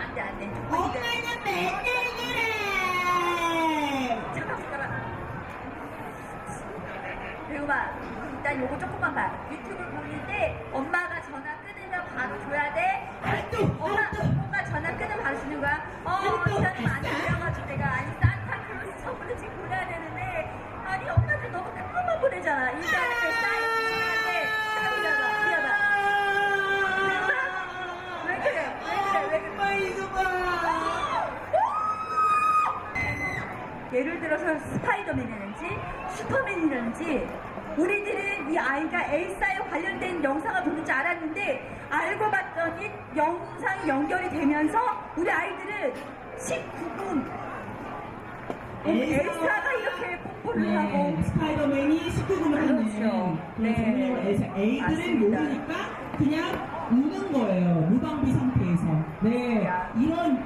안돼 안돼. 엄마는 맨날 그래. 잠깐. 배우마 일단 요거 조금만 봐. 유튜브를 보는데 엄마가 전화 끊으면 바로 줘야 돼. 엄마가 전화 끊으면 바로 주는 거야. 이사는 많이 들려가지고 내가 아니 산타클로스 선물을 지금 보내야 되는데 아니 엄마들 너무 큰 것만 보내잖아. 인사를 사인 시간에 미안하다. 왜 그래? 엄마 이거 봐. 예를 들어서 스파이더맨이라든지 슈퍼맨이라든지 우리들은 이 아이가 엘사에 관련된 영상을 보는 줄 알았는데 알고 봤더니 영상이 연결이 되면서 우리 아이들은 19금 엘사가 이렇게 뽀뽀를 하고 스파이더맨이 19금을 하는 그렇죠. 그런 정령을 엘사. 애들은 맞습니다. 모르니까 그냥 우는 거예요. 무방비 상태에서. 네, 이런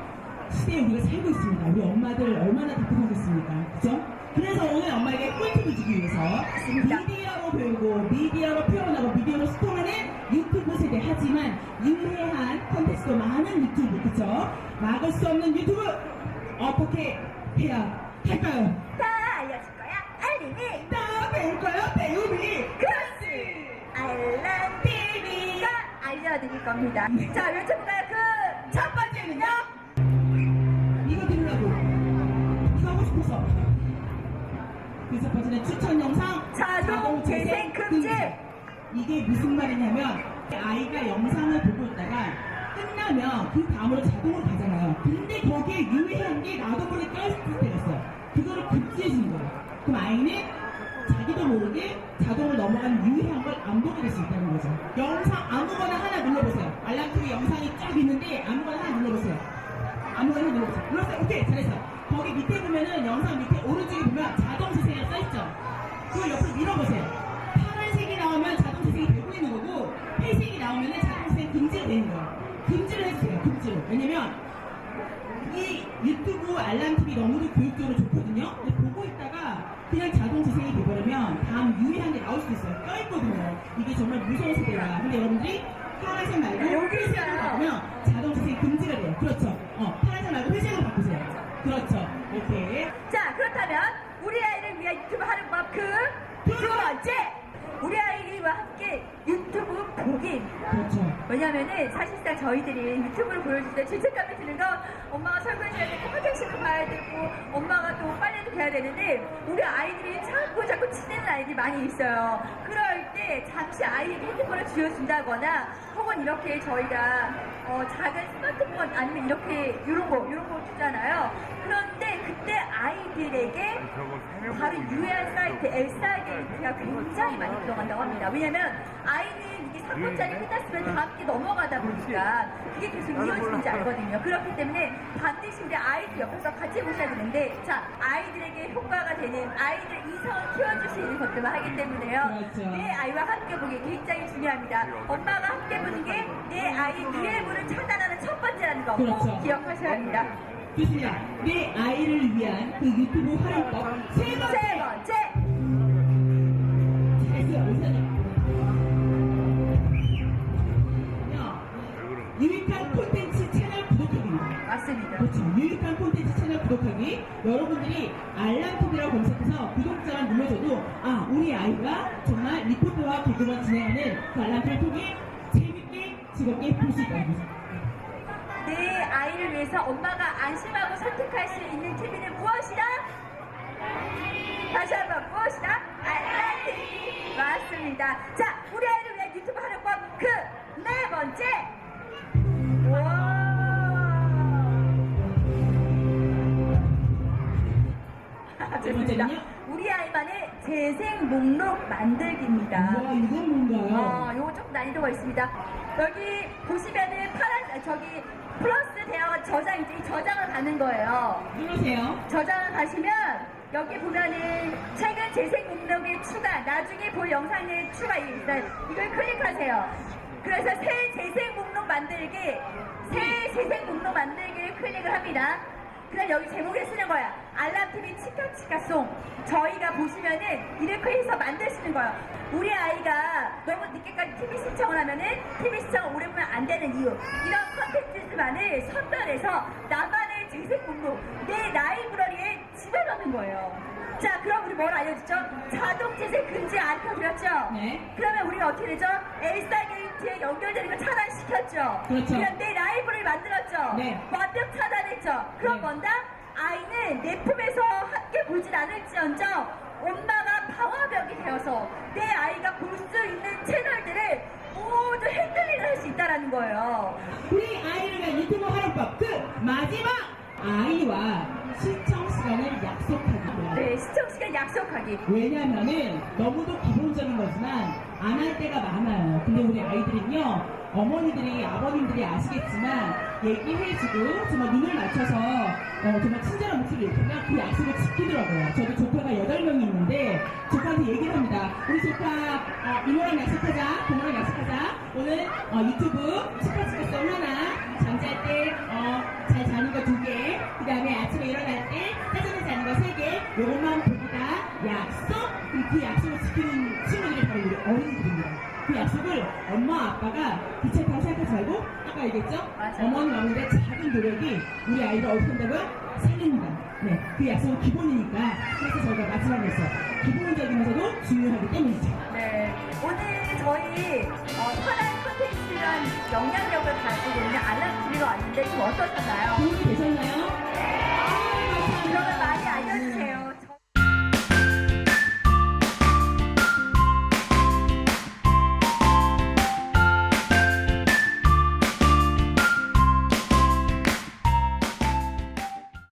시대에 우리가 살고 있습니다. 우리 엄마들 얼마나 답답하겠습니까? 그죠? 그래서 오늘 엄마에게 꿀팁을 주기 위해서 미디어로 배우고 미디어로 표현하고 미디어로 소통하는 유튜브 세대. 하지만 유해한 콘텐츠도 많은 유튜브, 그죠? 막을 수 없는 유튜브 어떻게 해야 할까요? 다 알려줄 거야. 알림이 나 배울 거야, 배우미. 그렇지. 알람 TV가 알려드릴 겁니다. 자, 외쳐볼까요? 그 첫 번째는요. 이거 들으라고. 이거 하고 싶어서. 그 첫 번째는 추천 영상 자동 재생 금지. 이게 무슨 말이냐면 아이가 영상을 보고 있다가 끝나면 그 다음으로 자동으로 가잖아요. 근데 거기에 유해한 게 나도 모르게 껴있을 때가 있어요. 그거를 금지해 주는 거예요. 그럼 아이는 자기도 모르게 자동으로 넘어가는 유해한 걸 안 보게 될 수 있다는 거죠. 영상 아무거나 하나 눌러보세요. 알람TV 영상이 쫙 있는데 아무거나 하나 눌러보세요. 아무거나 하나 눌러보세요. 눌렀어요. 오케이, 잘했어. 거기 밑에 보면은 영상 밑에 오른쪽에 보면 자동 재생이 써있죠. 그걸 옆으로 밀어보세요. 파란색이 나오면 자동 재생이 되고 있는 거고 회색이 나오면 자동 재생 금지가 되는 거예요. 금지를 해주세요. 금지로. 왜냐면 이 유튜브 알람TV 너무도 교육적으로 좋거든요. 근데 보고 있다가 그냥 자동 재생이 돼버리면 다음 유해한 게 나올 수도 있어요. 껴있거든요. 이게 정말 무서운 세대라. 근데 여러분들이 파란색 말고 여기 회색으로 있어요. 바꾸면 자동 재생이 금지가 돼요. 그렇죠. 파란색 말고 회색으로 바꾸세요. 그렇죠. 오케이. 자, 그렇다면 우리 아이를 위한 유튜브 하는 법 두 번째. 우리 아이와 함께 유튜브 보기입니다. 그렇죠. 왜냐면은 사실상 저희들이 유튜브를 보여줄 때 죄책감이 드는 건 엄마가 설거지할 때 컴퓨터식을 봐야 되고 엄마가 또 빨래도 해야 되는데 우리 아이들이 자꾸 치대는 아이들이 많이 있어요. 그럴 때 잠시 아이에게 핸드폰을 쥐어준다거나 혹은 이렇게 저희가 작은 스마트폰 아니면 이렇게 이런 거 주잖아요. 그런데 그때 아이들에게 바로 유해한 사이트 엘사 게이트가 굉장히 많이 들어간다고 합니다. 왜냐면 아이는 이게 3분짜리 끝났으면 다음 게 넘어가다 보니까 그게 계속 이어지는지 알거든요. 그렇기 때문에 반드시 우리 아이들 옆에서 같이 보셔야 되는데 자, 아이들에게 효과가 되는 아이들 이성을 키워줄 수 있는 것들만 하기 때문에요. 그렇죠. 내 아이와 함께 보기 굉장히 중요합니다. 엄마가 함께 보는 게 내 아이 유해물을 차단하는 첫 번째라는 거 꼭 그렇죠. 기억하셔야 합니다. 좋습니다. 내 아이를 위한 그 유튜브 활용법 세 번째. 잘했어요. 유익한 콘텐츠 채널 구독하기입니다. 맞습니다. 그렇죠. 유익한 콘텐츠 채널 구독하기. 여러분들이 알람TV라고 검색해서 구독자만 눌러줘도 아, 우리 아이가 정말 리포트와 개그만 진행하는 그 알람TV를 통해 재밌게 즐겁게 볼 수 있다는 거죠. 내 아이를 위해서 엄마가 안심하고 선택할 수 있는 TV는 무엇이다? 다시 한번 무엇이다? 알람TV. 맞습니다. 자, 우리 아이를 위한 유튜브 활용법 그 네 번째. 좋습니다. 우리 아이만의 재생 목록 만들기입니다. 와, 이건 뭔가요? 요거 조금 난이도가 있습니다. 여기 보시면은 저기 플러스 되어 저장이지. 이 저장을 가는 거예요. 누르세요. 저장을 가시면 여기 보면은 최근 재생 목록에 추가, 나중에 볼 영상에 추가 있어요. 이걸 클릭하세요. 그래서 새 재생 목록 만들기를 클릭을 합니다. 그냥 여기 제목에 쓰는 거야. 알람TV 치카치카송. 저희가 보시면은 이렇게 해서 만드시는 거예요. 우리 아이가 너무 늦게까지 TV 시청을 하면은 TV 시청을 오래 보면 안 되는 이유. 이런 컨텐츠만을 선별해서 나만의 재생 목록, 내 라이브러리에 집어넣는 거예요. 자, 그럼 우리 뭘 알려줬죠? 자동 재생 금지 알려드렸죠? 네. 그러면 우리가 어떻게 되죠? 엘사 게이트에 연결되는 거 차단시켰죠? 그렇죠. 그냥 내 라이브를 만들었죠? 네. 완벽 차단했죠? 그럼 네. 뭔가 아이는 내 품에서 함께 보진 않을지언정 엄마가 방화벽이 되어서 내 아이가 볼 수 있는 채널들을 모두 핸들링을 할 수 있다는 거예요. 우리 아이를 위한 유튜브 활용법 마지막 아이와 시청 시간을 약속하기고요. 네, 시청 시간 약속하기. 왜냐면은 너무도 기본적인 거지만 안 할 때가 많아요. 근데 우리 아이들은요, 어머니들이, 아버님들이 아시겠지만 얘기해주고 정말 눈을 맞춰서 정말 친절한 목소리를 내면 그 약속을 지키더라고요. 저도 조카가 8명이 있는데 조카한테 얘기를 합니다. 우리 조카 이모랑 약속하자, 부모랑 약속하자. 오늘 유튜브 치카치카송 하나, 잠잘 때 잘 자는 거 2개, 그 다음에 아침에 일어날 때 짜장면 자는 거 3개, 요것만 봅니다. 약속! 그리고 그 약속을 지키는 친구들이 바로 우리 어린이들입니다. 그 약속을 엄마 아빠가 귀찮다고 생각하지 말고 아까 얘기했죠? 맞아요. 어머니 아버지의 작은 노력이 우리 아이를 어떻게 한다고요? 살립니다. 네, 그 약속은 기본이니까 그래서 저희가 마지막에 했어요. 기본적이면서도 중요하기 때문이죠. 네, 오늘 저희 선한 콘텐츠란 영향력을 가지고 있는 알람TV가 왔는데 좀 어떠셨나요? 도움이 되셨나요?